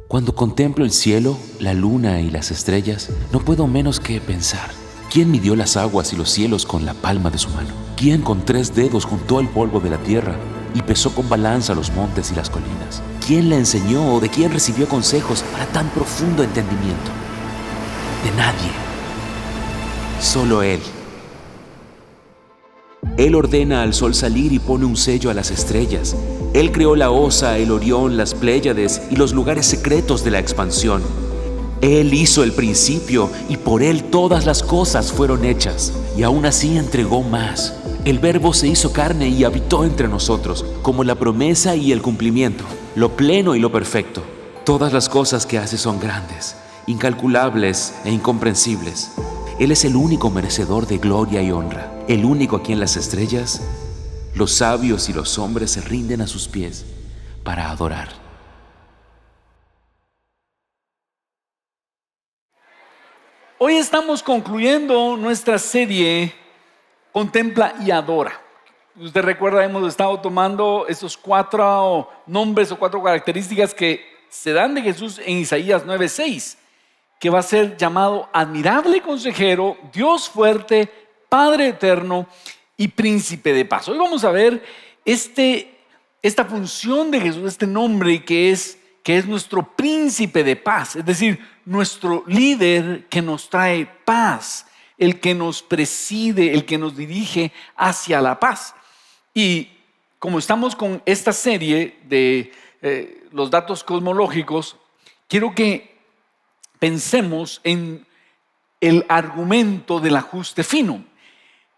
Cuando contemplo el cielo, la luna y las estrellas, no puedo menos que pensar: ¿quién midió las aguas y los cielos con la palma de su mano? ¿Quién con 3 dedos juntó el polvo de la tierra y pesó con balanza los montes y las colinas? ¿Quién le enseñó o de quién recibió consejos para tan profundo entendimiento? De nadie. Solo Él. Él ordena al sol salir y pone un sello a las estrellas. Él creó la Osa, el Orión, las Pléyades y los lugares secretos de la expansión. Él hizo el principio y por Él todas las cosas fueron hechas. Y aún así entregó más. El Verbo se hizo carne y habitó entre nosotros, como la promesa y el cumplimiento, lo pleno y lo perfecto. Todas las cosas que hace son grandes, incalculables e incomprensibles. Él es el único merecedor de gloria y honra, el único a quien las estrellas, los sabios y los hombres se rinden a sus pies para adorar. Hoy estamos concluyendo nuestra serie Contempla y Adora. Usted recuerda, hemos estado tomando estos 4 nombres o 4 características que se dan de Jesús en Isaías 9:6, que va a ser llamado admirable consejero, Dios fuerte, Padre eterno y príncipe de paz. Hoy vamos a ver esta función de Jesús, este nombre que es nuestro príncipe de paz, es decir, nuestro líder que nos trae paz, el que nos preside, el que nos dirige hacia la paz. Y como estamos con esta serie de los datos cosmológicos, quiero que pensemos en el argumento del ajuste fino.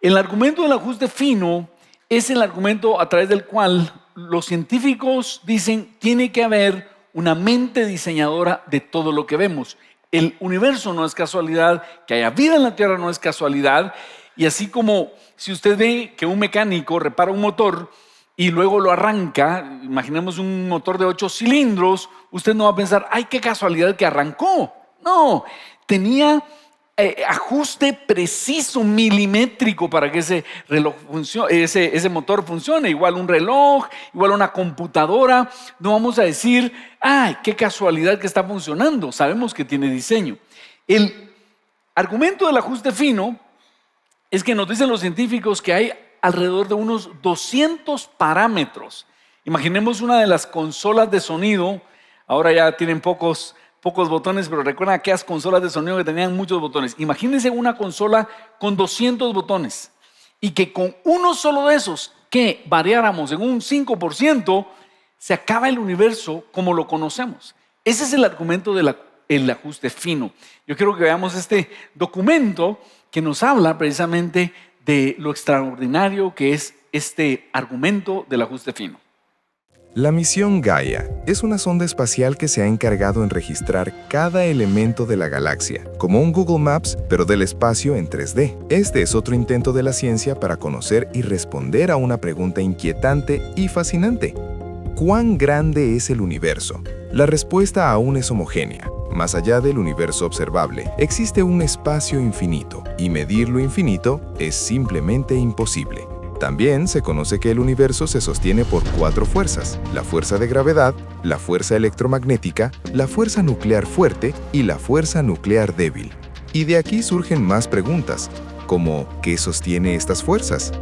El argumento del ajuste fino es el argumento a través del cual los científicos dicen tiene que haber una mente diseñadora de todo lo que vemos. El universo no es casualidad, que haya vida en la Tierra no es casualidad, y así como si usted ve que un mecánico repara un motor y luego lo arranca, imaginemos un motor de 8 cilindros, usted no va a pensar, ¡ay, qué casualidad que arrancó! No, tenía ajuste preciso, milimétrico para que ese reloj funcione, ese motor funcione. Igual un reloj, igual una computadora. No vamos a decir, ¡ay, qué casualidad que está funcionando! Sabemos que tiene diseño. El argumento del ajuste fino es que nos dicen los científicos que hay alrededor de unos 200 parámetros. Imaginemos una de las consolas de sonido. Ahora ya tienen pocos botones, pero recuerdan aquellas consolas de sonido que tenían muchos botones. Imagínense una consola con 200 botones y que con uno solo de esos que variáramos en un 5%, se acaba el universo como lo conocemos. Ese es el argumento del ajuste fino. Yo quiero que veamos este documento que nos habla precisamente de lo extraordinario que es este argumento del ajuste fino. La misión Gaia es una sonda espacial que se ha encargado en registrar cada elemento de la galaxia, como un Google Maps, pero del espacio en 3D. Este es otro intento de la ciencia para conocer y responder a una pregunta inquietante y fascinante. ¿Cuán grande es el universo? La respuesta aún es homogénea. Más allá del universo observable, existe un espacio infinito, y medir lo infinito es simplemente imposible. También se conoce que el universo se sostiene por 4 fuerzas: la fuerza de gravedad, la fuerza electromagnética, la fuerza nuclear fuerte y la fuerza nuclear débil. Y de aquí surgen más preguntas, como ¿qué sostiene estas fuerzas?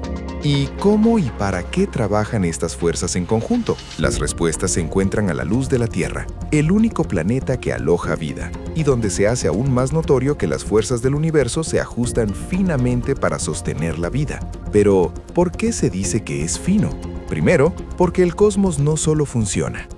¿Y cómo y para qué trabajan estas fuerzas en conjunto? Las respuestas se encuentran a la luz de la Tierra, el único planeta que aloja vida, y donde se hace aún más notorio que las fuerzas del universo se ajustan finamente para sostener la vida. Pero, ¿por qué se dice que es fino? Primero, porque el cosmos no solo funciona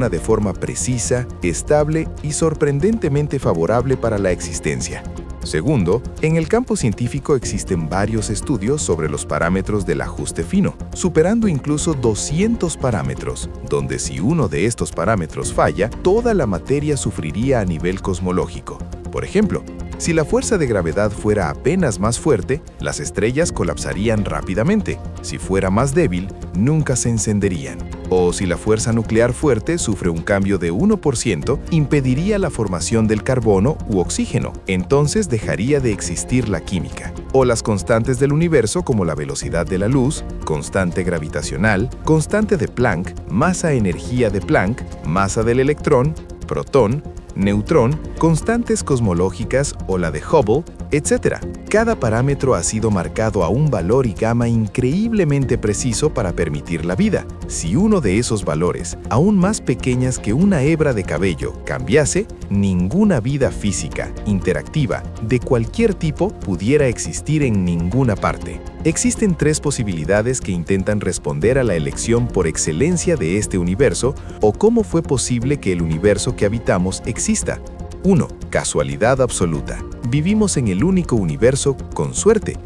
de forma precisa, estable y sorprendentemente favorable para la existencia. Segundo, en el campo científico existen varios estudios sobre los parámetros del ajuste fino, superando incluso 200 parámetros, donde si uno de estos parámetros falla, toda la materia sufriría a nivel cosmológico. Por ejemplo, si la fuerza de gravedad fuera apenas más fuerte, las estrellas colapsarían rápidamente. Si fuera más débil, nunca se encenderían. O si la fuerza nuclear fuerte sufre un cambio de 1%, impediría la formación del carbono u oxígeno. Entonces dejaría de existir la química. O las constantes del universo como la velocidad de la luz, constante gravitacional, constante de Planck, masa-energía de Planck, masa del electrón, protón, neutrón, constantes cosmológicas o la de Hubble, etc. Cada parámetro ha sido marcado a un valor y gama increíblemente preciso para permitir la vida. Si uno de esos valores, aún más pequeñas que una hebra de cabello, cambiase, ninguna vida física, interactiva, de cualquier tipo pudiera existir en ninguna parte. Existen 3 posibilidades que intentan responder a la elección por excelencia de este universo o cómo fue posible que el universo que habitamos exista. 1. Casualidad absoluta. Vivimos en el único universo con suerte.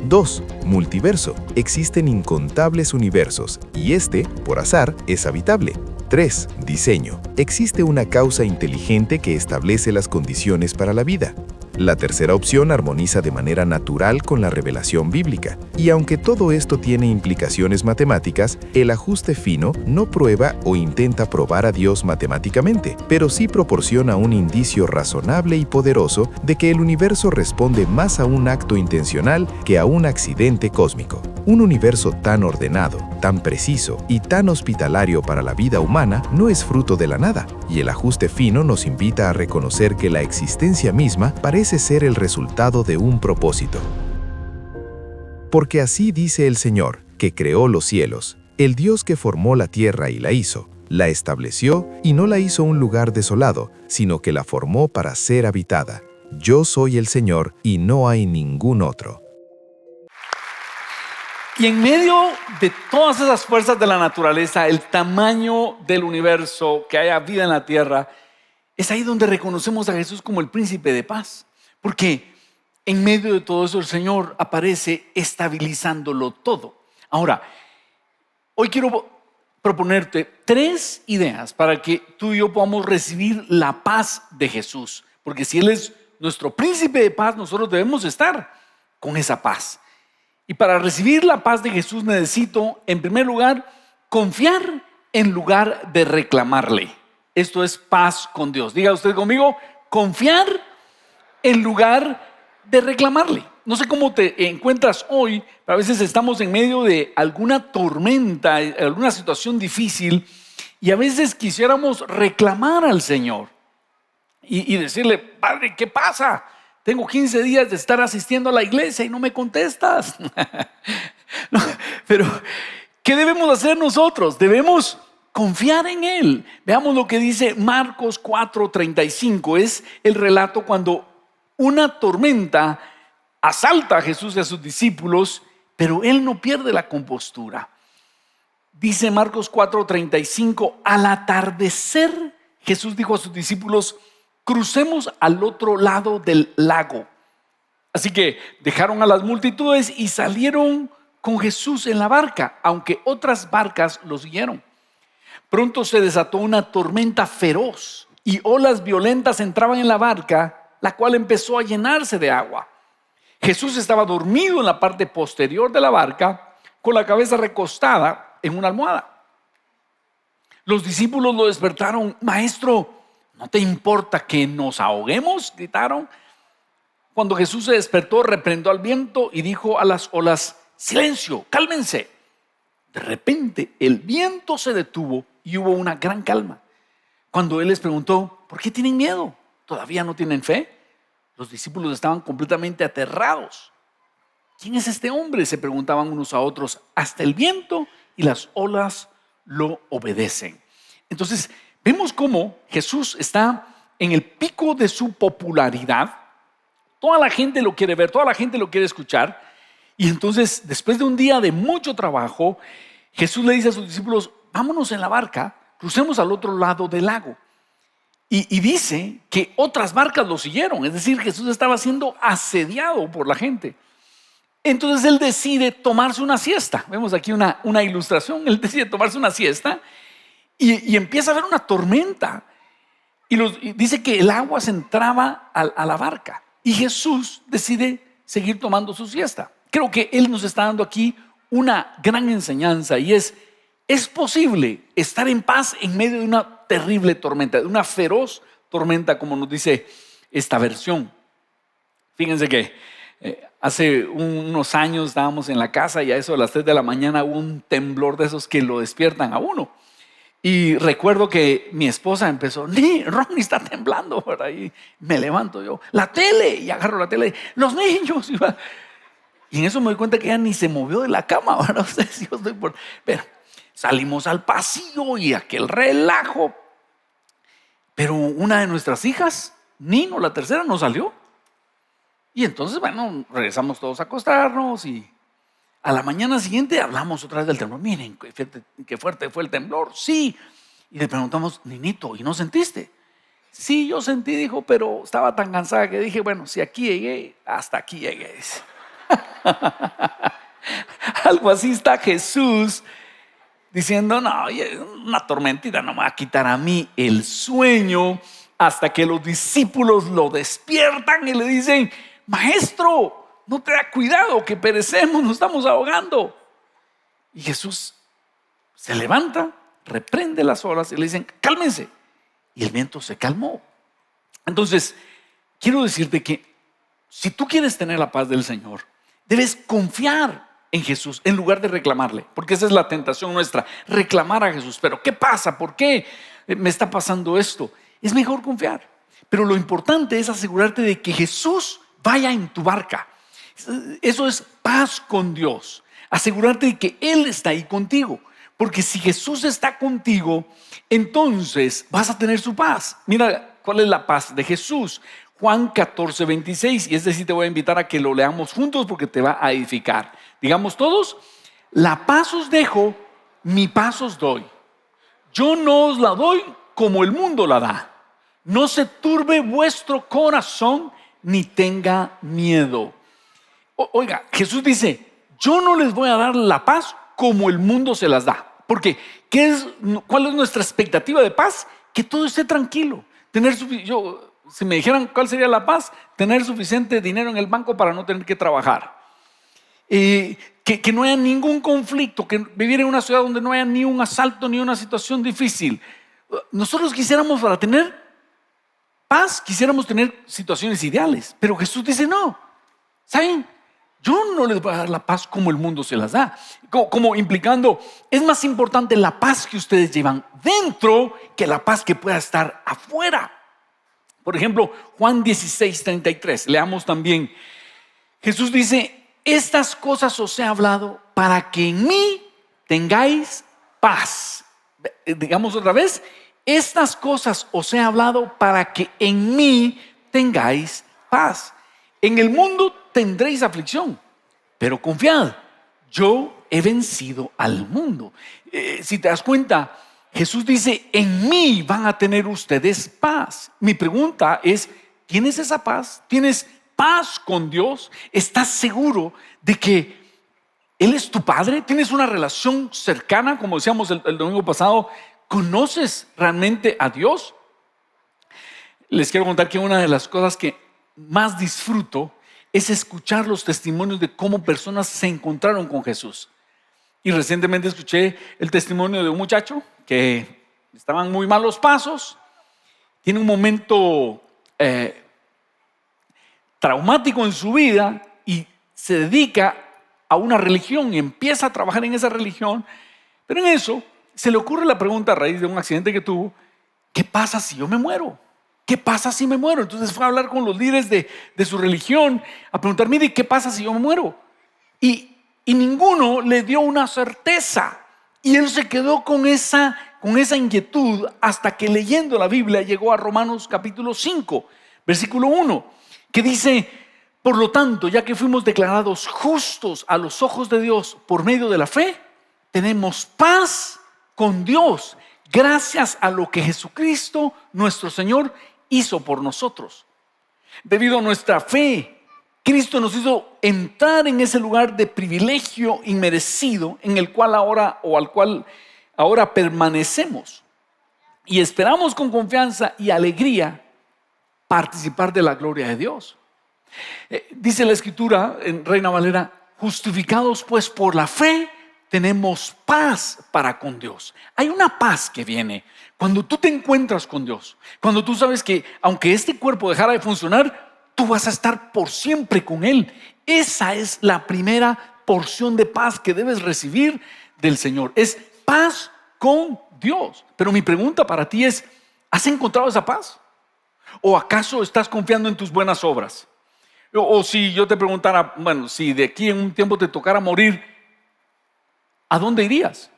2. Multiverso. Existen incontables universos y este, por azar, es habitable. 3. Diseño. Existe una causa inteligente que establece las condiciones para la vida. La tercera opción armoniza de manera natural con la revelación bíblica. Y aunque todo esto tiene implicaciones matemáticas, el ajuste fino no prueba o intenta probar a Dios matemáticamente, pero sí proporciona un indicio razonable y poderoso de que el universo responde más a un acto intencional que a un accidente cósmico. Un universo tan ordenado, tan preciso y tan hospitalario para la vida humana no es fruto de la nada, y el ajuste fino nos invita a reconocer que la existencia misma parece ser el resultado de un propósito. Porque así dice el Señor, que creó los cielos, el Dios que formó la tierra y la hizo, la estableció y no la hizo un lugar desolado, sino que la formó para ser habitada. Yo soy el Señor y no hay ningún otro. Y en medio de todas esas fuerzas de la naturaleza, el tamaño del universo, que haya vida en la tierra, es ahí donde reconocemos a Jesús como el príncipe de paz. Porque en medio de todo eso el Señor aparece estabilizándolo todo. Ahora, hoy quiero proponerte 3 ideas para que tú y yo podamos recibir la paz de Jesús. Porque si Él es nuestro príncipe de paz, nosotros debemos estar con esa paz. Y para recibir la paz de Jesús necesito, en primer lugar, confiar en lugar de reclamarle. Esto es paz con Dios. Diga usted conmigo, confiar en lugar de reclamarle. No sé cómo te encuentras hoy, pero a veces estamos en medio de alguna tormenta, alguna situación difícil, y a veces quisiéramos reclamar al Señor y decirle, Padre, ¿qué pasa? Tengo 15 días de estar asistiendo a la iglesia y no me contestas. No, pero, ¿qué debemos hacer nosotros? Debemos confiar en Él. Veamos lo que dice Marcos 4:35. Es el relato cuando una tormenta asalta a Jesús y a sus discípulos, pero Él no pierde la compostura. Dice Marcos 4:35, al atardecer Jesús dijo a sus discípulos, crucemos al otro lado del lago. Así que dejaron a las multitudes y salieron con Jesús en la barca, aunque otras barcas los siguieron. Pronto se desató una tormenta feroz y olas violentas entraban en la barca, la cual empezó a llenarse de agua. Jesús estaba dormido en la parte posterior de la barca, con la cabeza recostada en una almohada. Los discípulos lo despertaron. Maestro, ¿no te importa que nos ahoguemos?, gritaron. Cuando Jesús se despertó, reprendió al viento y dijo a las olas, silencio, cálmense. De repente el viento se detuvo y hubo una gran calma. Cuando Él les preguntó, ¿por qué tienen miedo? ¿Todavía no tienen fe? Los discípulos estaban completamente aterrados. ¿Quién es este hombre?, se preguntaban unos a otros. Hasta el viento y las olas lo obedecen. Entonces, vemos cómo Jesús está en el pico de su popularidad. Toda la gente lo quiere ver, toda la gente lo quiere escuchar. Y entonces, después de un día de mucho trabajo, Jesús le dice a sus discípulos, vámonos en la barca, crucemos al otro lado del lago. Y dice que otras barcas lo siguieron. Es decir, Jesús estaba siendo asediado por la gente. Entonces Él decide tomarse una siesta. Vemos aquí una ilustración. Él decide tomarse una siesta y empieza a haber una tormenta. Y dice que el agua se entraba a la barca. Y Jesús decide seguir tomando su siesta. Creo que Él nos está dando aquí una gran enseñanza y es posible estar en paz en medio de una terrible tormenta, de una feroz tormenta, como nos dice esta versión. Fíjense que hace unos años estábamos en la casa y a eso de las 3 de la mañana hubo un temblor de esos que lo despiertan a uno. Y recuerdo que mi esposa empezó, Ronnie está temblando por ahí. Me levanto yo, la tele, y agarro la tele, los niños. Y en eso me doy cuenta que ella ni se movió de la cama. No sé si yo estoy por... Pero salimos al pasillo y aquel relajo. Pero una de nuestras hijas, Nino, la tercera, no salió. Y entonces, bueno, regresamos todos a acostarnos y a la mañana siguiente hablamos otra vez del temblor. Miren, qué fuerte fue el temblor. Sí. Y le preguntamos, Ninito, ¿y no sentiste? Sí, yo sentí, dijo, pero estaba tan cansada que dije, bueno, si aquí llegué, hasta aquí llegué. Algo así está Jesús diciendo, no, una tormentita no me va a quitar a mí el sueño, hasta que los discípulos lo despiertan y le dicen, maestro, no te da cuidado que perecemos, nos estamos ahogando. Y Jesús se levanta, reprende las olas y le dicen, cálmense. Y el viento se calmó. Entonces, quiero decirte que si tú quieres tener la paz del Señor, debes confiar en Jesús en lugar de reclamarle, porque esa es la tentación nuestra, reclamar a Jesús. Pero ¿qué pasa? ¿Por qué me está pasando esto? Es mejor confiar. Pero lo importante es asegurarte de que Jesús vaya en tu barca. Eso es paz con Dios. Asegurarte de que Él está ahí contigo. Porque si Jesús está contigo, entonces vas a tener su paz. Mira cuál es la paz de Jesús. Juan 14:26. Y este sí te voy a invitar a que lo leamos juntos porque te va a edificar. Digamos todos, la paz os dejo, mi paz os doy. Yo no os la doy como el mundo la da. No se turbe vuestro corazón ni tenga miedo. Oiga, Jesús dice, yo no les voy a dar la paz como el mundo se las da. Porque, ¿cuál es nuestra expectativa de paz? Que todo esté tranquilo. Si me dijeran cuál sería la paz, tener suficiente dinero en el banco para no tener que trabajar. Que no haya ningún conflicto, que vivir en una ciudad donde no haya ni un asalto ni una situación difícil. Nosotros quisiéramos, para tener paz, quisiéramos tener situaciones ideales, pero Jesús dice no, ¿saben? Yo no les voy a dar la paz como el mundo se las da, como implicando, es más importante la paz que ustedes llevan dentro que la paz que pueda estar afuera. Por ejemplo, Juan 16:33, leamos también. Jesús dice, estas cosas os he hablado para que en mí tengáis paz. Digamos otra vez, estas cosas os he hablado para que en mí tengáis paz. En el mundo tendréis aflicción, pero confiad, yo he vencido al mundo. Si te das cuenta, Jesús dice, en mí van a tener ustedes paz. Mi pregunta es, ¿tienes esa paz? ¿Tienes paz con Dios? ¿Estás seguro de que Él es tu Padre? ¿Tienes una relación cercana? Como decíamos el domingo pasado, ¿conoces realmente a Dios? Les quiero contar que una de las cosas que más disfruto es escuchar los testimonios de cómo personas se encontraron con Jesús. Y recientemente escuché el testimonio de un muchacho que estaban muy malos pasos, tiene un momento traumático en su vida y se dedica a una religión y empieza a trabajar en esa religión, pero en eso se le ocurre la pregunta a raíz de un accidente que tuvo, ¿qué pasa si yo me muero? ¿Qué pasa si me muero? Entonces fue a hablar con los líderes de su religión, a preguntar, mire, ¿qué pasa si yo me muero? Y ninguno le dio una certeza. Y él se quedó con esa inquietud hasta que leyendo la Biblia llegó a Romanos capítulo 5, versículo 1, que dice, por lo tanto, ya que fuimos declarados justos a los ojos de Dios por medio de la fe, tenemos paz con Dios gracias a lo que Jesucristo, nuestro Señor, hizo por nosotros. Debido a nuestra fe, Cristo nos hizo entrar en ese lugar de privilegio inmerecido en el cual al cual ahora permanecemos y esperamos con confianza y alegría participar de la gloria de Dios. Dice la Escritura en Reina Valera, justificados pues por la fe, tenemos paz para con Dios. Hay una paz que viene cuando tú te encuentras con Dios, cuando tú sabes que aunque este cuerpo dejara de funcionar, tú vas a estar por siempre con Él. Esa es la primera porción de paz que debes recibir del Señor. Es paz con Dios. Pero mi pregunta para ti es, ¿has encontrado esa paz? ¿O acaso estás confiando en tus buenas obras? O si yo te preguntara, bueno, si de aquí en un tiempo te tocara morir, ¿a dónde irías?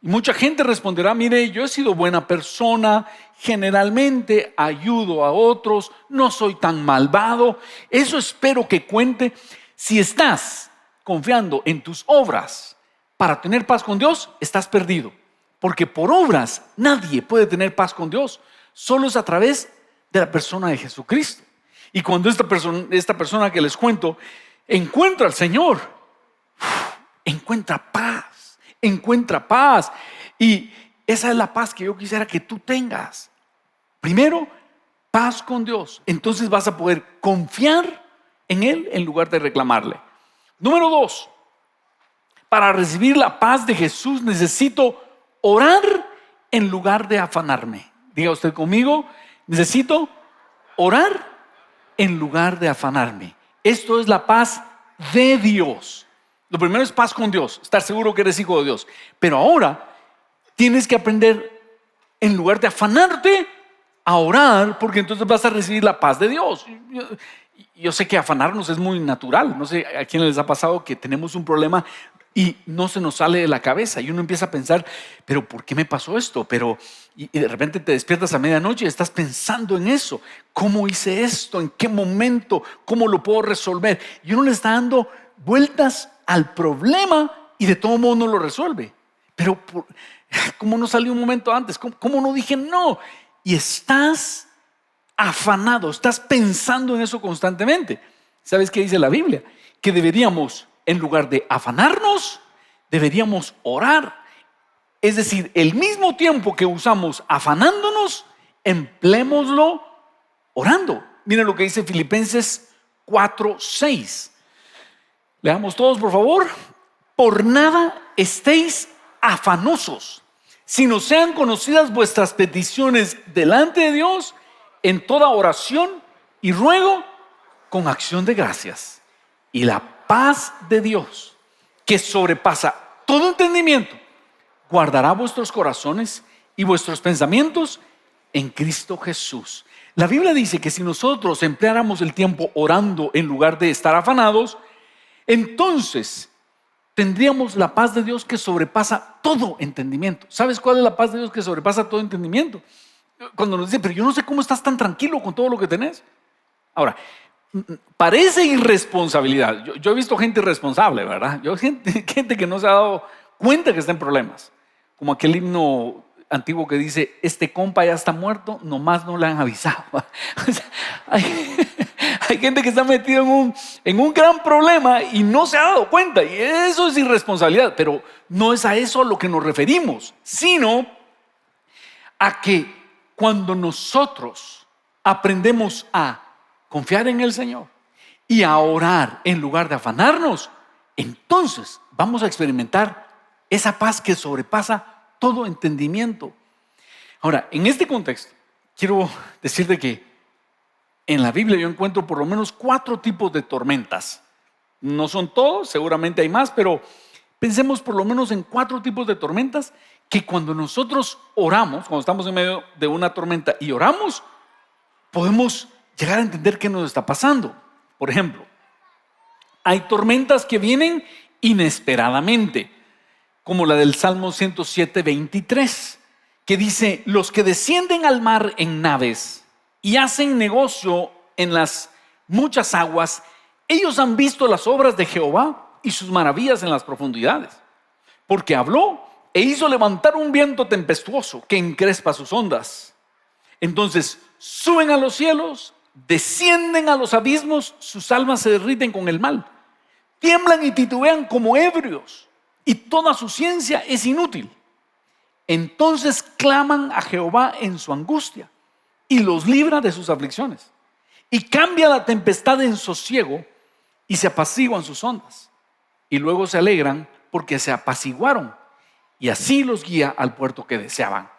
Y mucha gente responderá, mire, yo he sido buena persona, generalmente ayudo a otros, no soy tan malvado. Eso espero que cuente. Si estás confiando en tus obras para tener paz con Dios, estás perdido. Porque por obras nadie puede tener paz con Dios. Solo es a través de la persona de Jesucristo. Y cuando esta persona que les cuento encuentra al Señor, encuentra paz. Y esa es la paz que yo quisiera que tú tengas. Primero, paz con Dios. Entonces vas a poder confiar en Él en lugar de reclamarle. Número 2, para recibir la paz de Jesús necesito orar en lugar de afanarme. Diga usted conmigo, necesito orar en lugar de afanarme. Esto es la paz de Dios. Lo primero es paz con Dios, estar seguro que eres hijo de Dios. Pero ahora tienes que aprender, en lugar de afanarte, a orar, porque entonces vas a recibir la paz de Dios. Yo sé que afanarnos es muy natural. No sé a quién les ha pasado que tenemos un problema y no se nos sale de la cabeza y uno empieza a pensar, pero ¿por qué me pasó esto? Y de repente te despiertas a medianoche y estás pensando en eso. ¿Cómo hice esto? ¿En qué momento? ¿Cómo lo puedo resolver? Y uno le está dando vueltas al problema y de todo modo no lo resuelve. Pero ¿cómo no salió un momento antes? ¿Cómo no dije no? Y estás afanado, estás pensando en eso constantemente. ¿Sabes qué dice la Biblia? Que deberíamos, en lugar de afanarnos, deberíamos orar. Es decir, el mismo tiempo que usamos afanándonos, emplémoslo orando. Miren lo que dice Filipenses 4:6. Leamos todos, por favor. Por nada estéis afanosos, sino sean conocidas vuestras peticiones delante de Dios en toda oración y ruego con acción de gracias. Y la paz de Dios, que sobrepasa todo entendimiento, guardará vuestros corazones y vuestros pensamientos en Cristo Jesús. La Biblia dice que si nosotros empleáramos el tiempo orando en lugar de estar afanados, entonces tendríamos la paz de Dios que sobrepasa todo entendimiento. ¿Sabes cuál es la paz de Dios que sobrepasa todo entendimiento? Cuando nos dice, pero yo no sé cómo estás tan tranquilo con todo lo que tenés. Ahora, parece irresponsabilidad. Yo he visto gente irresponsable, ¿verdad? Gente que no se ha dado cuenta que está en problemas. Como aquel himno antiguo que dice, este compa ya está muerto, nomás no le han avisado. O sea, hay gente que está metido en un gran problema y no se ha dado cuenta. Y eso es irresponsabilidad. Pero no es a eso a lo que nos referimos, sino a que cuando nosotros aprendemos a confiar en el Señor y a orar en lugar de afanarnos, entonces vamos a experimentar esa paz que sobrepasa todo entendimiento. Ahora, en este contexto, quiero decirte que en la Biblia yo encuentro por lo menos 4 tipos de tormentas. No son todos, seguramente hay más, pero pensemos por lo menos en 4 tipos de tormentas que cuando nosotros oramos, cuando estamos en medio de una tormenta y oramos, podemos llegar a entender qué nos está pasando. Por ejemplo, hay tormentas que vienen inesperadamente, como la del Salmo 107:23, que dice, los que descienden al mar en naves y hacen negocio en las muchas aguas, ellos han visto las obras de Jehová y sus maravillas en las profundidades. Porque habló e hizo levantar un viento tempestuoso que encrespa sus ondas. Entonces suben a los cielos, descienden a los abismos, sus almas se derriten con el mal. Tiemblan y titubean como ebrios, y toda su ciencia es inútil. Entonces claman a Jehová en su angustia, y los libra de sus aflicciones. Y cambia la tempestad en sosiego, y se apaciguan sus ondas. Y luego se alegran porque se apaciguaron, y así los guía al puerto que deseaban.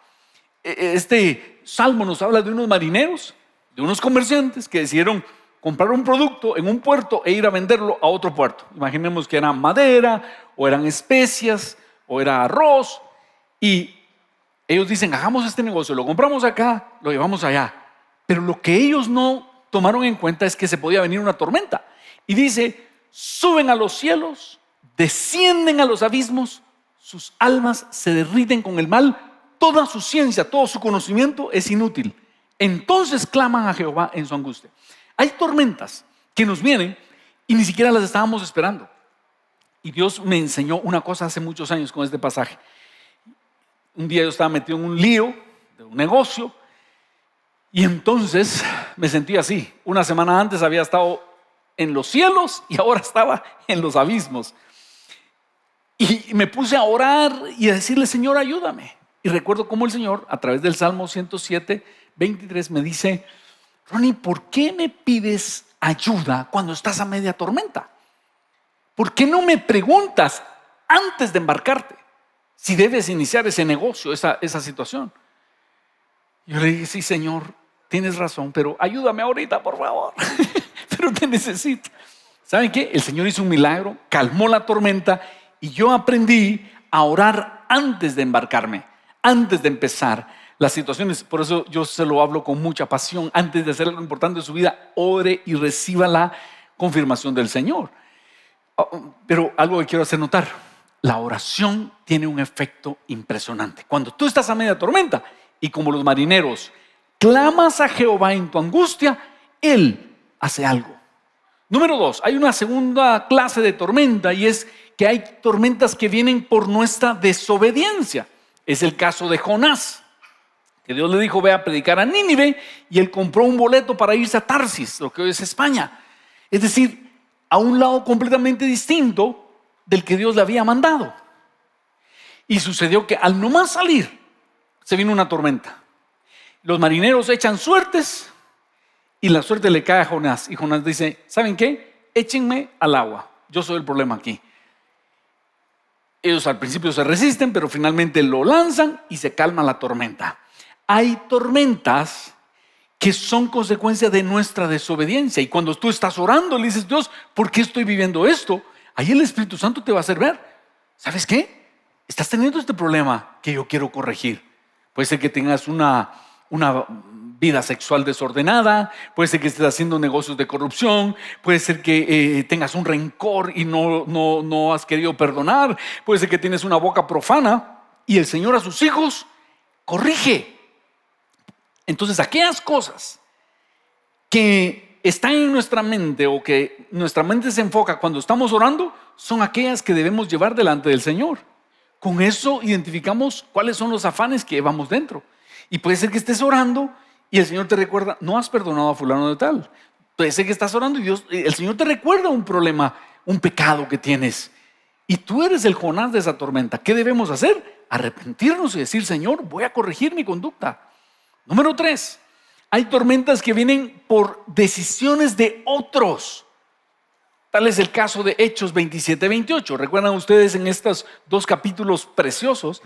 Este salmo nos habla de unos marineros, de unos comerciantes que decidieron comprar un producto en un puerto e ir a venderlo a otro puerto. Imaginemos que era madera, o eran especias, o era arroz. Y Ellos dicen, hagamos este negocio, lo compramos acá, lo llevamos allá. Pero lo que ellos no tomaron en cuenta es que se podía venir una tormenta. Y dice, suben a los cielos, descienden a los abismos, sus almas se derriten con el mal, toda su ciencia, todo su conocimiento es inútil. Entonces claman a Jehová en su angustia. Hay tormentas que nos vienen y ni siquiera las estábamos esperando. Y Dios me enseñó una cosa hace muchos años con este pasaje. Un día yo estaba metido en un lío de un negocio y entonces me sentí así. Una semana antes había estado en los cielos y ahora estaba en los abismos. Y me puse a orar y a decirle, Señor, ayúdame. Y recuerdo cómo el Señor, a través del Salmo 107, 23, me dice, Ronnie, ¿por qué me pides ayuda cuando estás a media tormenta? ¿Por qué no me preguntas antes de embarcarte si debes iniciar ese negocio, esa situación? Yo le dije, sí, Señor, tienes razón, pero ayúdame ahorita, por favor. Pero te necesito. ¿Saben qué? El Señor hizo un milagro, calmó la tormenta y yo aprendí a orar antes de embarcarme, antes de empezar las situaciones. Por eso yo se lo hablo con mucha pasión. Antes de hacer algo importante en su vida, ore y reciba la confirmación del Señor. Pero algo que quiero hacer notar, la oración tiene un efecto impresionante. Cuando tú estás a media tormenta y como los marineros clamas a Jehová en tu angustia, Él hace algo. Número 2, hay una segunda clase de tormenta y es que hay tormentas que vienen por nuestra desobediencia. Es el caso de Jonás, que Dios le dijo, ve a predicar a Nínive, y él compró un boleto para irse a Tarsis, lo que hoy es España. Es decir, a un lado completamente distinto del que Dios le había mandado. Y sucedió que al nomás salir, se vino una tormenta. Los marineros echan suertes y la suerte le cae a Jonás. Y Jonás dice, ¿saben qué? Échenme al agua, yo soy el problema aquí. Ellos al principio se resisten, pero finalmente lo lanzan y se calma la tormenta. Hay tormentas que son consecuencia de nuestra desobediencia. Y cuando tú estás orando, le dices, Dios, ¿por qué estoy viviendo esto? Ahí el Espíritu Santo te va a hacer ver, ¿sabes qué? Estás teniendo este problema que yo quiero corregir. Puede ser que tengas una vida sexual desordenada, puede ser que estés haciendo negocios de corrupción, puede ser que tengas un rencor y no has querido perdonar, puede ser que tienes una boca profana y el Señor a sus hijos corrige. Entonces, aquellas cosas que están en nuestra mente o que nuestra mente se enfoca cuando estamos orando, son aquellas que debemos llevar delante del Señor. Con eso identificamos cuáles son los afanes que llevamos dentro. Y puede ser que estés orando y el Señor te recuerda, no has perdonado a fulano de tal. Puede ser que estás orando y el Señor te recuerda un problema, un pecado que tienes. Y tú eres el Jonás de esa tormenta. ¿Qué debemos hacer? Arrepentirnos y decir, Señor, voy a corregir mi conducta. Número 3, hay tormentas que vienen por decisiones de otros. Tal es el caso de Hechos 27-28. ¿Recuerdan ustedes en estos dos capítulos preciosos?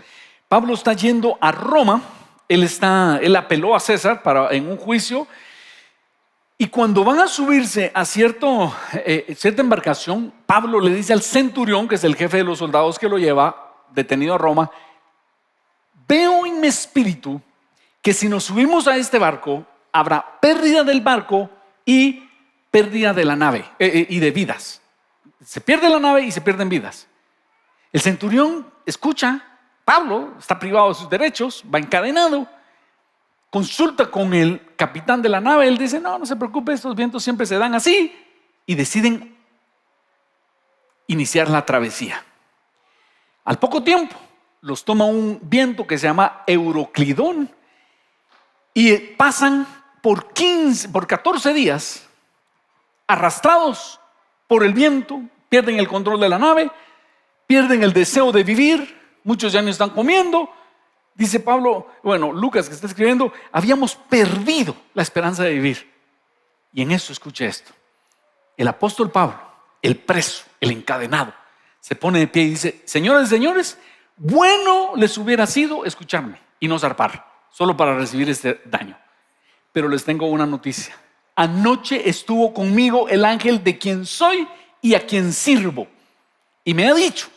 Pablo está yendo a Roma. Él apeló a César en un juicio. Y cuando van a subirse a cierta embarcación, Pablo le dice al centurión, que es el jefe de los soldados que lo lleva detenido a Roma, veo en mi espíritu que si nos subimos a este barco, habrá pérdida del barco y pérdida de la nave y de vidas. Se pierde la nave y se pierden vidas. El centurión escucha, Pablo está privado de sus derechos, va encadenado, consulta con el capitán de la nave, él dice, no se preocupe, estos vientos siempre se dan así, y deciden iniciar la travesía. Al poco tiempo los toma un viento que se llama Euroclidón y pasan por 14 días arrastrados por el viento, pierden el control de la nave, pierden el deseo de vivir, muchos ya no están comiendo. Dice Pablo, Lucas que está escribiendo, habíamos perdido la esperanza de vivir. Y en eso escuché esto. El apóstol Pablo, el preso, el encadenado, se pone de pie y dice, señores, bueno les hubiera sido escucharme y no zarpar, solo para recibir este daño. Pero les tengo una noticia. Anoche estuvo conmigo el ángel de quien soy y a quien sirvo. Y me ha dicho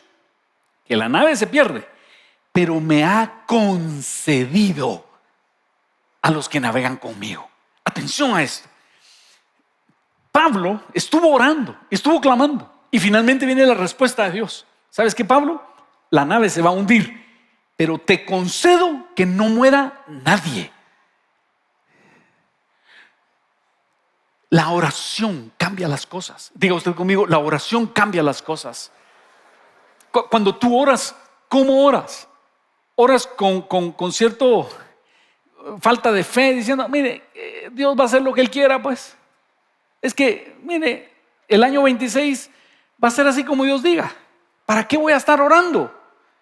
que la nave se pierde, pero me ha concedido a los que navegan conmigo. Atención a esto. Pablo estuvo orando, estuvo clamando y finalmente viene la respuesta de Dios. ¿Sabes qué, Pablo? La nave se va a hundir, pero te concedo que no muera nadie. La oración cambia las cosas. Diga usted conmigo, la oración cambia las cosas. Cuando tú oras, ¿cómo oras? Oras con cierto falta de fe, diciendo, mire, Dios va a hacer lo que Él quiera, pues. Es que, mire, el año 26 va a ser así como Dios diga. ¿Para qué voy a estar orando?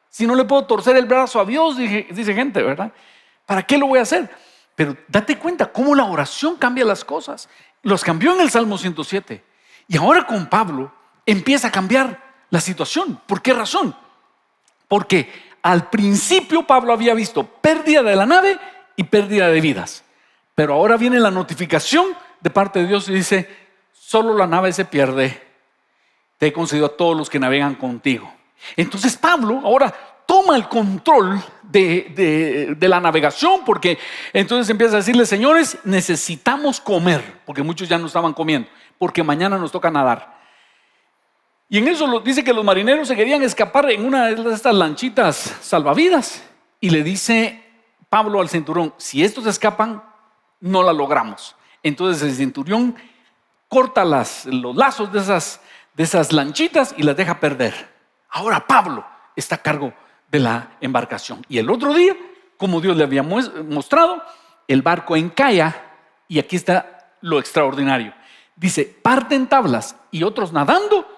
Si no le puedo torcer el brazo a Dios, dice gente, ¿verdad? ¿Para qué lo voy a hacer? Pero date cuenta cómo la oración cambia las cosas. Los cambió en el Salmo 107. Y ahora con Pablo empieza a cambiar la situación. ¿Por qué razón? Porque al principio Pablo había visto pérdida de la nave y pérdida de vidas. Pero ahora viene la notificación de parte de Dios y dice, solo la nave se pierde. Te he concedido a todos los que navegan contigo. Entonces Pablo ahora toma el control de la navegación, porque entonces empieza a decirle, señores, necesitamos comer, porque muchos ya no estaban comiendo, porque mañana nos toca nadar. Y en eso dice que los marineros se querían escapar en una de estas lanchitas salvavidas, y le dice Pablo al centurión, si estos escapan, no la logramos. Entonces el centurión corta los lazos de esas lanchitas y las deja perder. Ahora Pablo está a cargo de la embarcación. Y el otro día, como Dios le había mostrado, el barco encalla, y aquí está lo extraordinario. Dice, parten tablas y otros nadando,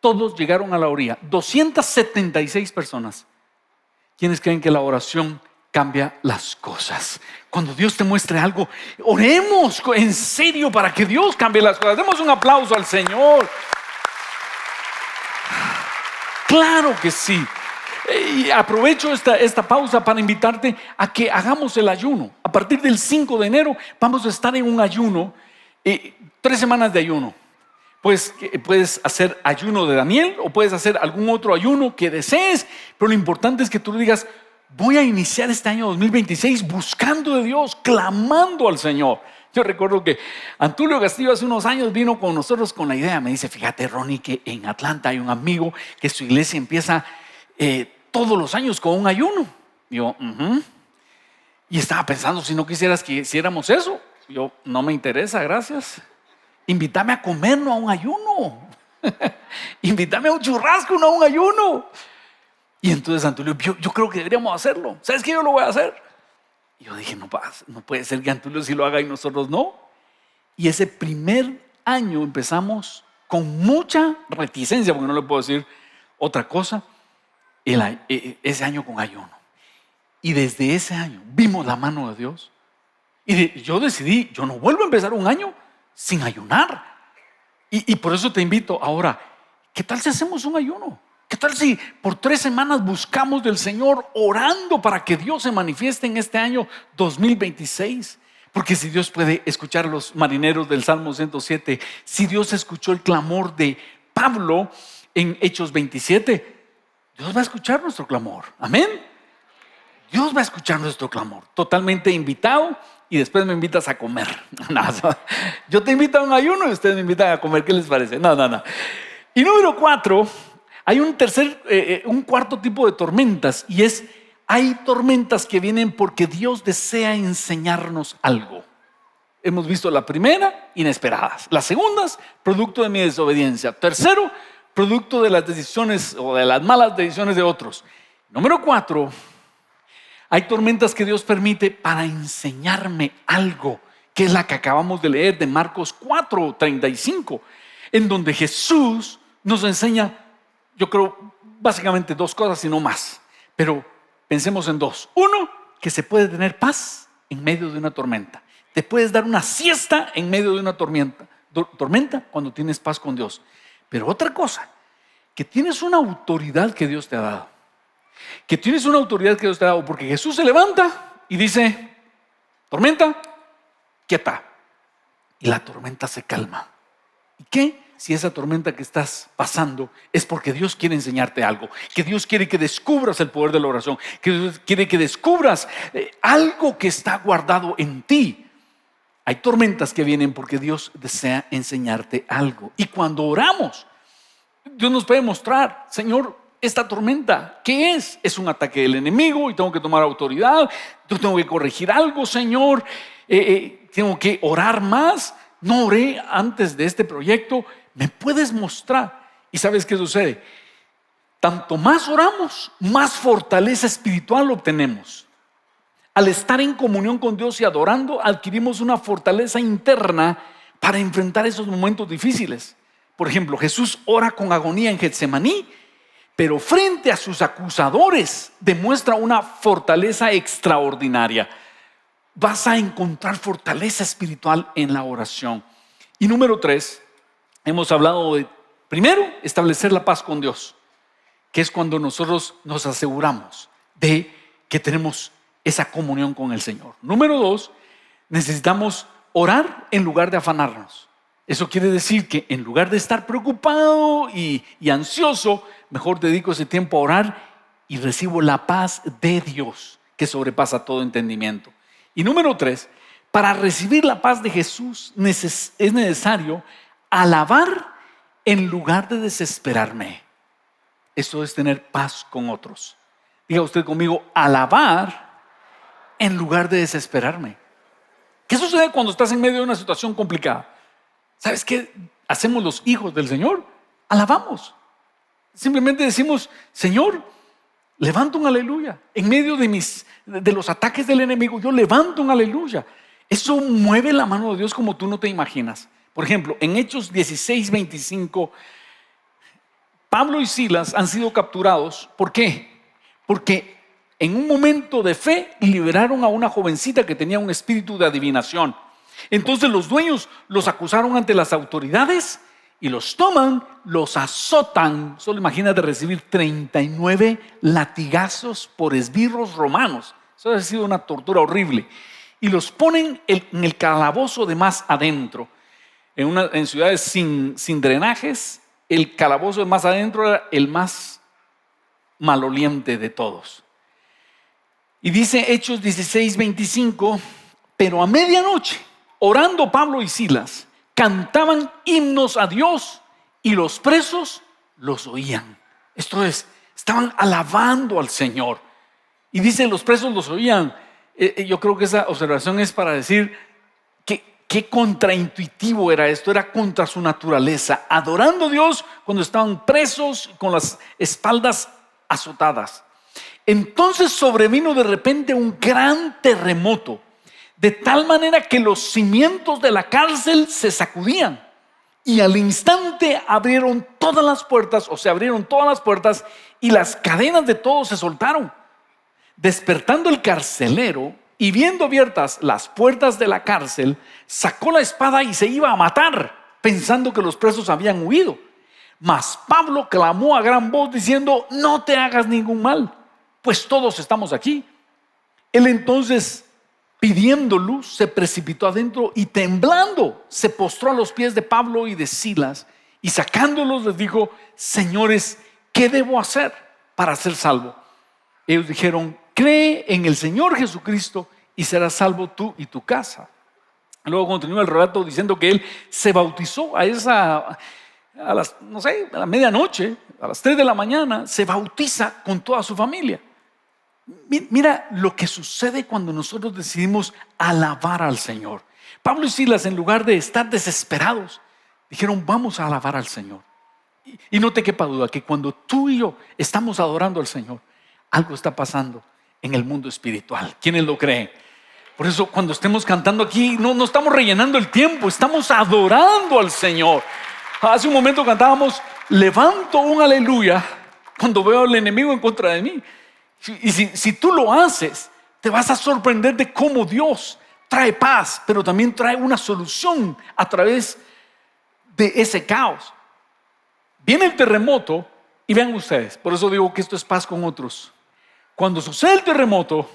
todos llegaron a la orilla. 276 personas. ¿Quiénes creen que la oración cambia las cosas? Cuando Dios te muestre algo, oremos en serio para que Dios cambie las cosas. Demos un aplauso al Señor. Claro que sí. Y aprovecho esta pausa para invitarte a que hagamos el ayuno. A partir del 5 de enero vamos a estar en un ayuno, 3 semanas de ayuno. Pues puedes hacer ayuno de Daniel o puedes hacer algún otro ayuno que desees, pero lo importante es que tú digas, voy a iniciar este año 2026 buscando de Dios, clamando al Señor. Yo recuerdo que Antulio Castillo hace unos años vino con nosotros con la idea, me dice, fíjate Ronnie, que en Atlanta hay un amigo que su iglesia empieza todos los años con un ayuno. Yo, y estaba pensando, si no quisieras que hiciéramos eso. Yo, no me interesa, gracias. Invítame a comer, no a un ayuno. Invítame a un churrasco, no a un ayuno. Y entonces Antulio, yo creo que deberíamos hacerlo. ¿Sabes qué? Yo lo voy a hacer. Y yo dije, no puede ser que Antulio sí lo haga y nosotros no. Y ese primer año empezamos con mucha reticencia, porque no le puedo decir otra cosa, ese año con ayuno. Y desde ese año vimos la mano de Dios. Y yo decidí, yo no vuelvo a empezar un año sin ayunar. Y por eso te invito ahora, ¿qué tal si hacemos un ayuno? ¿Qué tal si por 3 semanas buscamos del Señor orando para que Dios se manifieste en este año 2026? Porque si Dios puede escuchar a los marineros del Salmo 107, si Dios escuchó el clamor de Pablo en Hechos 27, Dios va a escuchar nuestro clamor. Amén. Dios va a escuchar nuestro clamor. Totalmente invitado, y después me invitas a comer. Yo te invito a un ayuno y ustedes me invitan a comer. ¿Qué les parece? No. Y número 4, hay un cuarto tipo de tormentas, y hay tormentas que vienen porque Dios desea enseñarnos algo. Hemos visto la primera, inesperadas. Las segundas, producto de mi desobediencia. Tercero, producto de las decisiones o de las malas decisiones de otros. Número 4, hay tormentas que Dios permite para enseñarme algo, que es la que acabamos de leer de Marcos 4:35, en donde Jesús nos enseña, yo creo, básicamente 2 cosas y no más. Pero pensemos en 2. 1, que se puede tener paz en medio de una tormenta. Te puedes dar una siesta en medio de una tormenta cuando tienes paz con Dios. Pero otra cosa, que tienes una autoridad que Dios te ha dado. Que tienes una autoridad que Dios te ha dado, porque Jesús se levanta y dice, tormenta, quieta. Y la tormenta se calma. ¿Y qué? si esa tormenta que estás pasando es porque Dios quiere enseñarte algo, que Dios quiere que descubras el poder de la oración, que Dios quiere que descubras algo que está guardado en ti. Hay tormentas que vienen porque Dios desea enseñarte algo. Y cuando oramos, Dios nos puede mostrar, Señor, esta tormenta, ¿qué es? Es un ataque del enemigo y tengo que tomar autoridad, yo tengo que corregir algo, Señor, tengo que orar más. No oré antes de este proyecto, ¿me puedes mostrar? ¿Y sabes qué sucede? Tanto más oramos, más fortaleza espiritual obtenemos. Al estar en comunión con Dios y adorando, adquirimos una fortaleza interna para enfrentar esos momentos difíciles. Por ejemplo, Jesús ora con agonía en Getsemaní, pero frente a sus acusadores demuestra una fortaleza extraordinaria. Vas a encontrar fortaleza espiritual en la oración. Y número 3, hemos hablado de, primero, establecer la paz con Dios, que es cuando nosotros nos aseguramos de que tenemos esa comunión con el Señor. Número 2, necesitamos orar en lugar de afanarnos. Eso quiere decir que en lugar de estar preocupado y ansioso, mejor dedico ese tiempo a orar y recibo la paz de Dios que sobrepasa todo entendimiento. Y número 3, para recibir la paz de Jesús es necesario alabar en lugar de desesperarme. Eso es tener paz con otros. Diga usted conmigo, alabar en lugar de desesperarme. ¿Qué sucede cuando estás en medio de una situación complicada? ¿Sabes qué hacemos los hijos del Señor? Alabamos. Simplemente decimos, Señor, levanto un aleluya. En medio de los ataques del enemigo, yo levanto un aleluya. Eso mueve la mano de Dios como tú no te imaginas. Por ejemplo, en Hechos 16:25, Pablo y Silas han sido capturados. ¿Por qué? Porque en un momento de fe liberaron a una jovencita que tenía un espíritu de adivinación. Entonces los dueños los acusaron ante las autoridades y los toman, los azotan. Solo imagínate recibir 39 latigazos por esbirros romanos. Eso ha sido una tortura horrible. Y los ponen en el calabozo de más adentro. En ciudades sin drenajes, el calabozo de más adentro era el más maloliente de todos. Y dice Hechos 16:25, pero a medianoche, orando Pablo y Silas, cantaban himnos a Dios y los presos los oían. Esto es, estaban alabando al Señor. Y dice, los presos los oían. Yo creo que esa observación es para decir qué contraintuitivo era esto, era contra su naturaleza, adorando a Dios cuando estaban presos con las espaldas azotadas. Entonces sobrevino de repente un gran terremoto, de tal manera que los cimientos de la cárcel se sacudían y al instante abrieron todas las puertas, y las cadenas de todos se soltaron. Despertando el carcelero y viendo abiertas las puertas de la cárcel, sacó la espada y se iba a matar, pensando que los presos habían huido. Mas Pablo clamó a gran voz diciendo, no te hagas ningún mal, pues todos estamos aquí. Él entonces, pidiendo luz, se precipitó adentro y temblando se postró a los pies de Pablo y de Silas y sacándolos les dijo, señores, ¿qué debo hacer para ser salvo? Ellos dijeron, cree en el Señor Jesucristo y serás salvo tú y tu casa. Luego continúa el relato diciendo que él se bautizó a la medianoche, a las 3 de la mañana, se bautiza con toda su familia. Mira lo que sucede cuando nosotros decidimos alabar al Señor. Pablo y Silas, en lugar de estar desesperados, dijeron, vamos a alabar al Señor. Y no te quepa duda que cuando tú y yo estamos adorando al Señor, algo está pasando en el mundo espiritual. ¿Quiénes lo creen? Por eso cuando estemos cantando aquí, no estamos rellenando el tiempo, estamos adorando al Señor. Hace un momento cantábamos, levanto un aleluya cuando veo al enemigo en contra de mí. Y si tú lo haces, te vas a sorprender de cómo Dios trae paz, pero también trae una solución a través de ese caos. Viene el terremoto y vean ustedes, por eso digo que esto es paz con otros. Cuando sucede el terremoto,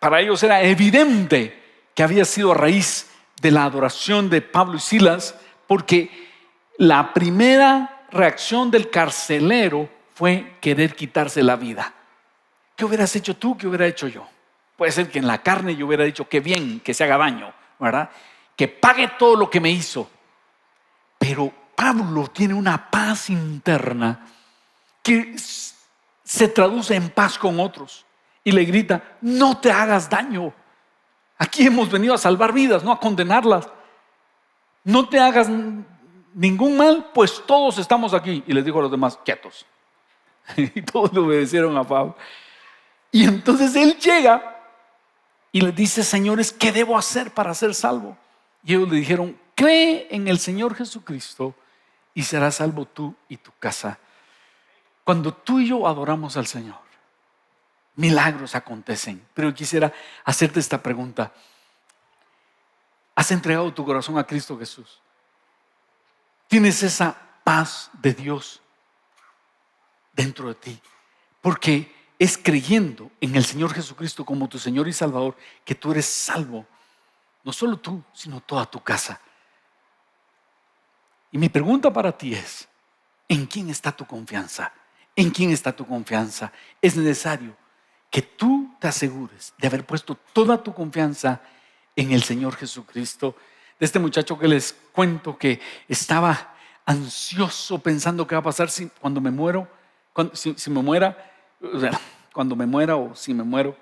para ellos era evidente que había sido a raíz de la adoración de Pablo y Silas, porque La primera reacción del carcelero fue querer quitarse la vida. ¿Qué hubieras hecho tú? ¿Qué hubiera hecho yo? Puede ser que en la carne yo hubiera dicho qué bien, que se haga daño, ¿verdad? Que pague todo lo que me hizo. Pero Pablo tiene una paz interna que se traduce en paz con otros y le grita: no te hagas daño. Aquí hemos venido a salvar vidas, no a condenarlas. No te hagas ningún mal, pues todos estamos aquí. Y les dijo a los demás: quietos. Y todos le obedecieron a Pablo. Y entonces él llega y les dice: señores, ¿qué debo hacer para ser salvo? Y ellos le dijeron: cree en el Señor Jesucristo y serás salvo tú y tu casa. Cuando tú y yo adoramos al Señor, milagros acontecen. Pero quisiera hacerte esta pregunta: ¿has entregado tu corazón a Cristo Jesús? ¿Tienes esa paz de Dios dentro de ti? Porque es creyendo en el Señor Jesucristo como tu Señor y Salvador que tú eres salvo. No solo tú, sino toda tu casa. Y mi pregunta para ti es: ¿en quién está tu confianza? ¿En quién está tu confianza? Es necesario que tú te asegures de haber puesto toda tu confianza en el Señor Jesucristo. De este muchacho que les cuento que estaba ansioso pensando qué va a pasar cuando me muero, si me muera, cuando me muera o si me muero.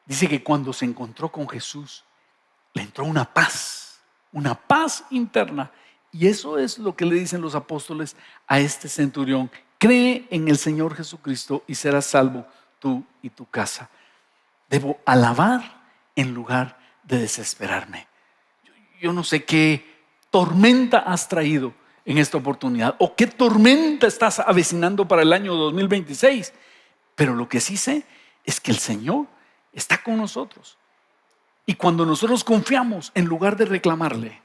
Dice que cuando se encontró con Jesús, le entró una paz interna. Y eso es lo que le dicen los apóstoles a este centurión: cree en el Señor Jesucristo y serás salvo tú y tu casa. Debo alabar en lugar de desesperarme. Yo no sé qué tormenta has traído en esta oportunidad o qué tormenta estás avecinando para el año 2026. Pero lo que sí sé es que el Señor está con nosotros. Y cuando nosotros confiamos en lugar de reclamarle,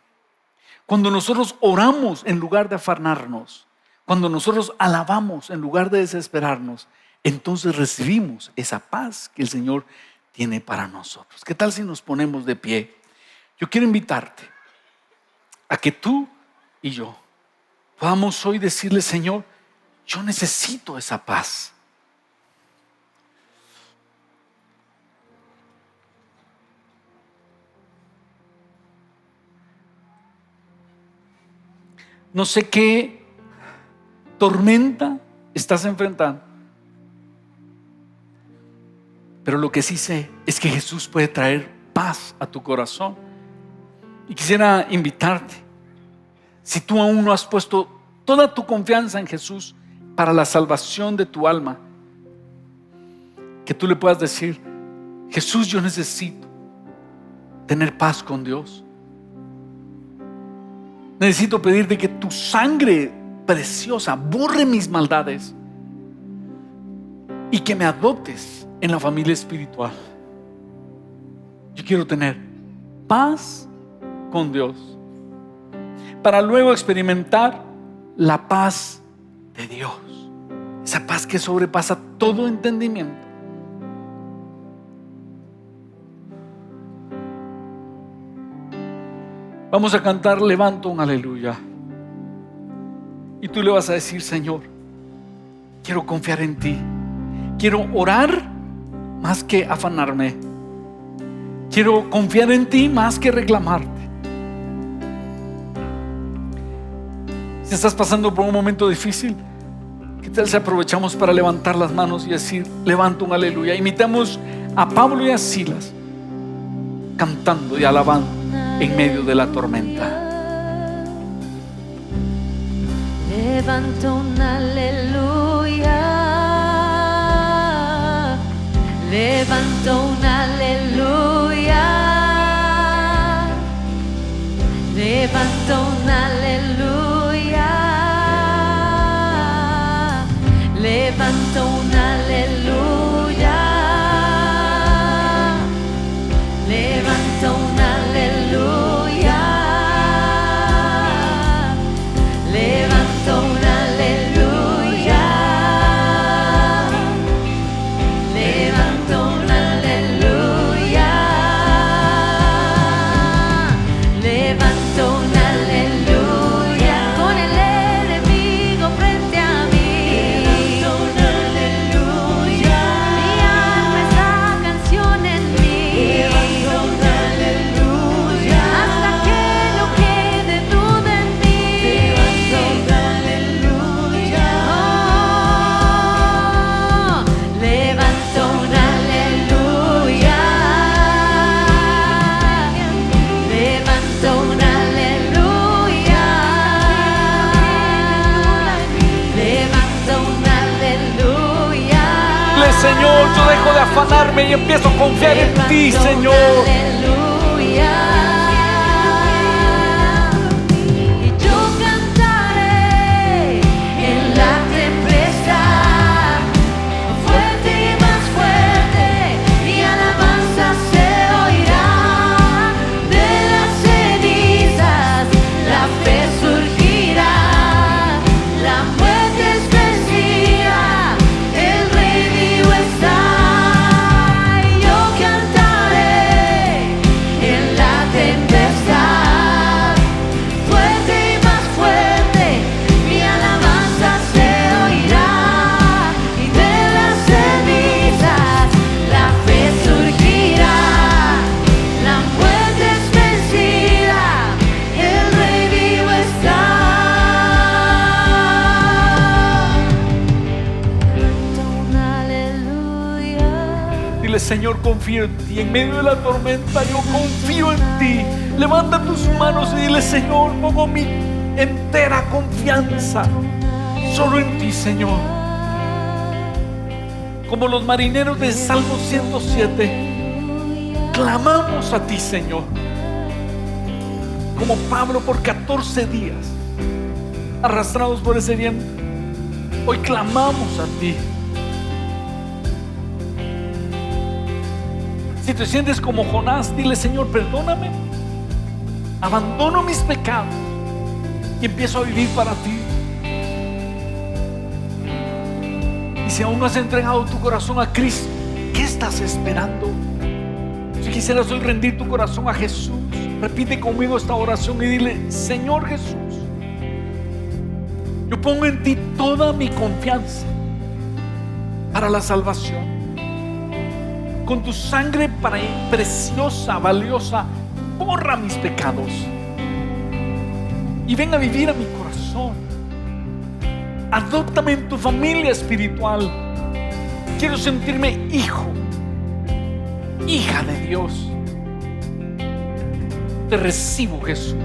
cuando nosotros oramos en lugar de afanarnos, cuando nosotros alabamos en lugar de desesperarnos, entonces recibimos esa paz que el Señor tiene para nosotros. ¿Qué tal si nos ponemos de pie? Yo quiero invitarte a que tú y yo podamos hoy decirle: Señor, yo necesito esa paz. No sé qué tormenta estás enfrentando, pero lo que sí sé es que Jesús puede traer paz a tu corazón. Y quisiera invitarte, si tú aún no has puesto toda tu confianza en Jesús para la salvación de tu alma, que tú le puedas decir: Jesús, yo necesito tener paz con Dios. Necesito pedirte que tu sangre preciosa borre mis maldades y que me adoptes en la familia espiritual. Yo quiero tener paz con Dios para luego experimentar la paz de Dios, esa paz que sobrepasa todo entendimiento. Vamos a cantar Levanto un aleluya. Y tú le vas a decir: Señor, quiero confiar en ti. Quiero orar más que afanarme. Quiero confiar en ti más que reclamarte. Si estás pasando por un momento difícil, ¿qué tal si aprovechamos para levantar las manos y decir: levanto un aleluya? Imitamos a Pablo y a Silas cantando y alabando en medio de la tormenta. Levanto un aleluya, levanto un aleluya, levanto un aleluya, levanto un aleluya, levanto un aleluya, levanto un aleluya, levanto un aleluya, levanto un aleluya. rendirme y empiezo a confiar en ti, Levanto un Señor. aleluya. Y yo cantaré en la tempestad, fuerte y más fuerte, mi alabanza se oirá. De las cenizas la fe surgirá, la muerte es vencida, el Rey vivo está. Y yo cantaré en la tempestad, fuerte y más fuerte, mi alabanza se oirá. Y de las cenizas la fe surgirá, la muerte es vencida, el Rey vivo está. Un aleluya. Dile, Señor, confío en ti. En medio de la tormenta yo confío en ti. Levanta tus manos y dile, Señor, pongo mi entera confianza solo en ti, Señor. Como los marineros del Salmo 107, clamamos a ti, Señor. Como Pablo por 14 días, arrastrados por ese viento, hoy clamamos a ti. Si te sientes como Jonás, dile, Señor, perdóname. Abandono mis pecados y empiezo a vivir para ti. Y si aún no has entregado tu corazón a Cristo, ¿qué estás esperando? Si quisieras hoy rendir tu corazón a Jesús, repite conmigo esta oración y dile, Señor Jesús, yo pongo en ti toda mi confianza para la salvación. Con tu sangre preciosa, valiosa, borra mis pecados y ven a vivir a mi corazón. Adóptame en tu familia espiritual. Quiero sentirme hijo, hija de Dios. Te recibo, Jesús,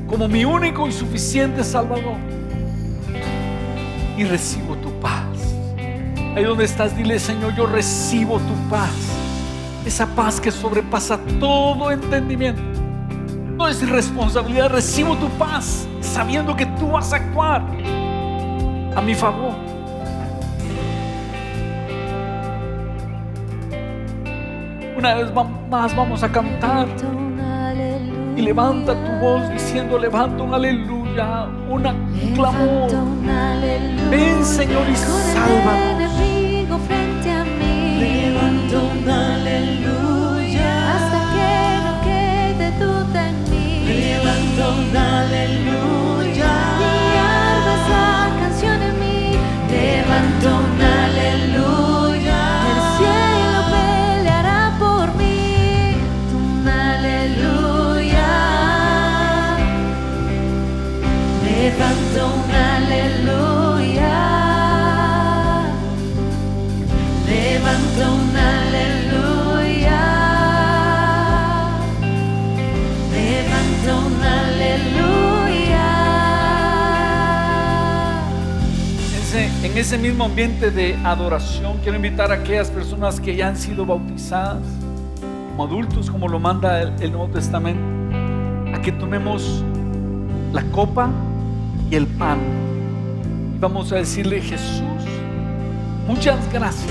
como mi único y suficiente Salvador, y recibo tu paz. Ahí donde estás, dile, Señor, yo recibo tu paz. Esa paz que sobrepasa todo entendimiento. No es irresponsabilidad, recibo tu paz, sabiendo que tú vas a actuar a mi favor. Una vez más vamos a cantar. Y levanta tu voz diciendo, levanta un aleluya, un clamor. Ven, Señor, y sálvanos. Frente a mí, Levanto un aleluya. hasta que no quede duda en mí. Levanto un aleluya. Y alba esa canción en mí. Levanto un aleluya. El cielo peleará por mí. Un aleluya. Levanto un aleluya. Levanto un aleluya. Levanto un aleluya. En ese mismo ambiente de adoración, quiero invitar a aquellas personas que ya han sido bautizadas como adultos, como lo manda el Nuevo Testamento, a que tomemos la copa y el pan. Y vamos a decirle, Jesús, muchas gracias,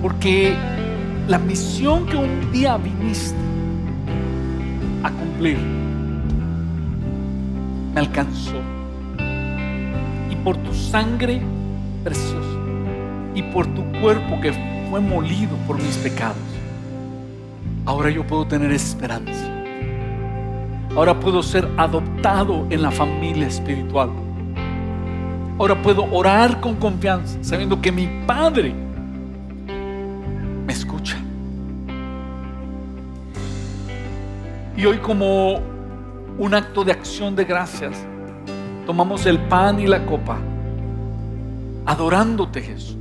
porque la misión que un día viniste a cumplir me alcanzó. Y por tu sangre preciosa y por tu cuerpo que fue molido por mis pecados, ahora yo puedo tener esperanza. Ahora puedo ser adoptado en la familia espiritual. Ahora puedo orar con confianza, sabiendo que mi Padre me escucha. Y hoy, como un acto de acción de gracias, tomamos el pan y la copa, adorándote, Jesús,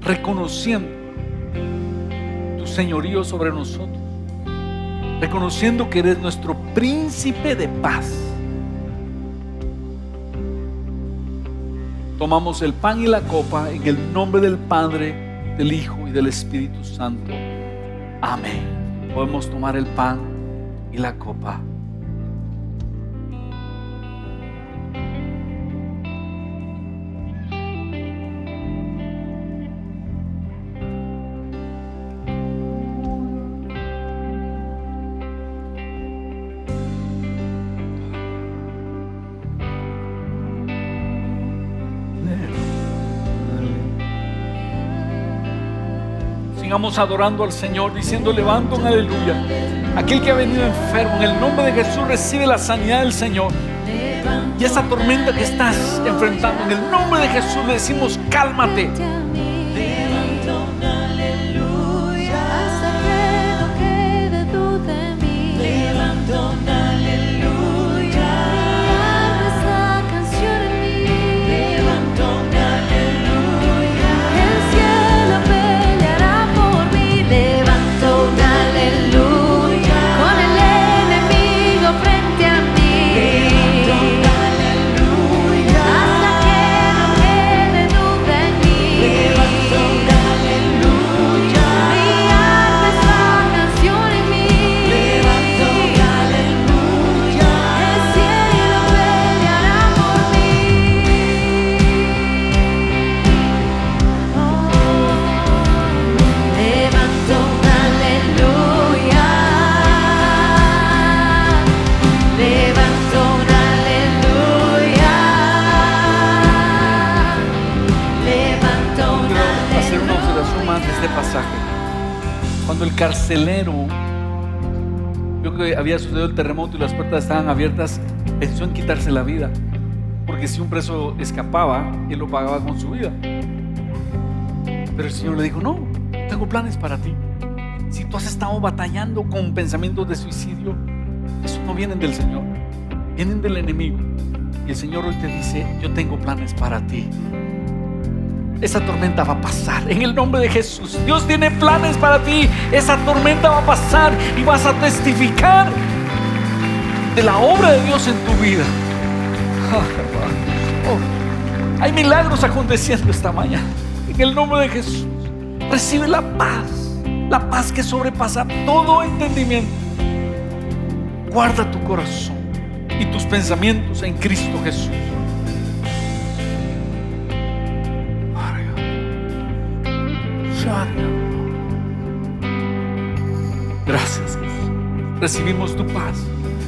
reconociendo tu señorío sobre nosotros, reconociendo que eres nuestro príncipe de paz. Tomamos el pan y la copa en el nombre del Padre, del Hijo y del Espíritu Santo. Amén. Podemos tomar el pan y la copa. Sigamos adorando al Señor, diciendo: levanta un aleluya. Aquel que ha venido enfermo, en el nombre de Jesús, recibe la sanidad del Señor. Y esa tormenta que estás enfrentando, en el nombre de Jesús le decimos: cálmate. Levanto un aleluya. Hasta que no quede duda en mí. Levanto un aleluya. Esa canción en mí. Levanto un aleluya. El cielo peleará por mí. Levanto un aleluya. Con el enemigo frente a mí. Levanto un aleluya. Hasta que no quede duda en mí. Levanto un aleluya. Mi alma esa canción en mí. Levanto un aleluya. El cielo peleará por mí. Levanto un aleluya. Levanto un aleluya. Levanto un Quiero hacer una aleluya. observación más de este pasaje. Cuando el carcelero vio que había sucedido el terremoto y las puertas estaban abiertas, pensó en quitarse la vida, porque si un preso escapaba, él lo pagaba con su vida. Pero el Señor le dijo: no, tengo planes para ti. Si tú has estado batallando con pensamientos de suicidio, eso no vienen del Señor, vienen del enemigo. Y el Señor hoy te dice: yo tengo planes para ti. Esa tormenta va a pasar en el nombre de Jesús. Dios tiene planes para ti. Esa tormenta va a pasar y vas a testificar de la obra de Dios en tu vida. Oh, hay milagros aconteciendo esta mañana. En el nombre de Jesús, recibe la paz que sobrepasa todo entendimiento. Guarda tu corazón y tus pensamientos en Cristo Jesús. Gracias, Jesús. Recibimos tu paz.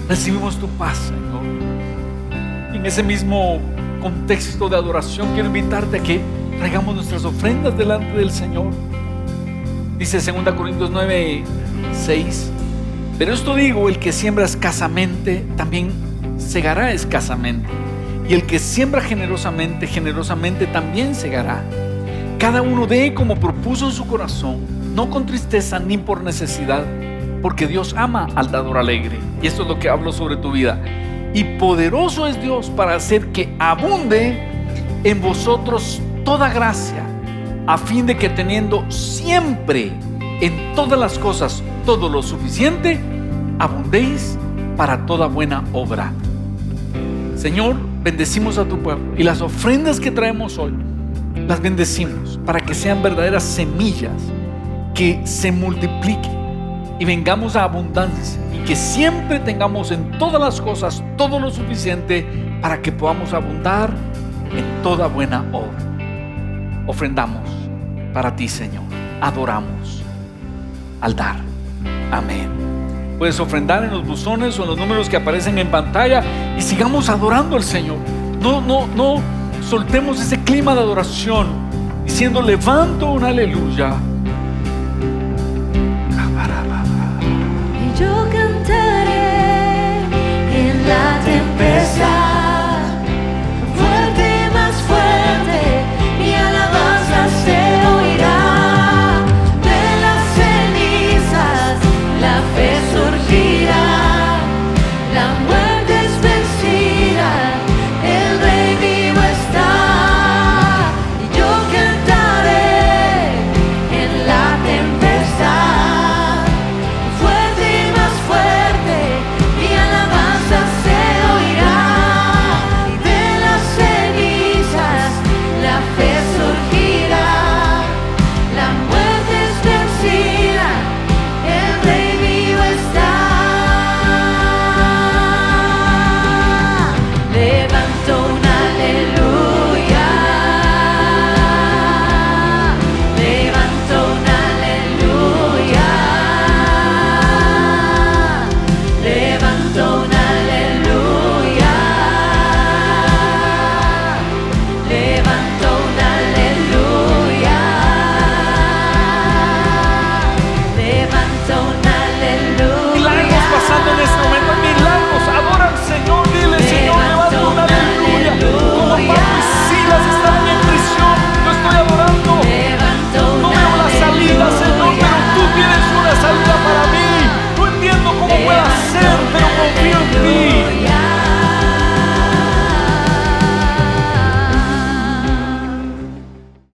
Recibimos tu paz, Señor. Y en ese mismo contexto de adoración, quiero invitarte a que traigamos nuestras ofrendas delante del Señor. Dice 2 Corintios 9:6: pero esto digo, el que siembra escasamente, también segará escasamente. Y el que siembra generosamente, generosamente también segará. Cada uno dé como propuso en su corazón, no con tristeza ni por necesidad, porque Dios ama al dador alegre. Y esto es lo que hablo sobre tu vida. Y poderoso es Dios para hacer que abunde en vosotros toda gracia, a fin de que teniendo siempre en todas las cosas todo lo suficiente, abundéis para toda buena obra. Señor, bendecimos a tu pueblo y las ofrendas que traemos hoy las bendecimos para que sean verdaderas semillas que se multipliquen y vengamos a abundancia, y que siempre tengamos en todas las cosas todo lo suficiente para que podamos abundar en toda buena obra. Ofrendamos para ti, Señor. Adoramos al dar. Amén. Puedes ofrendar en los buzones o en los números que aparecen en pantalla y sigamos adorando al Señor. No soltemos ese clima de adoración diciendo: levanto un aleluya.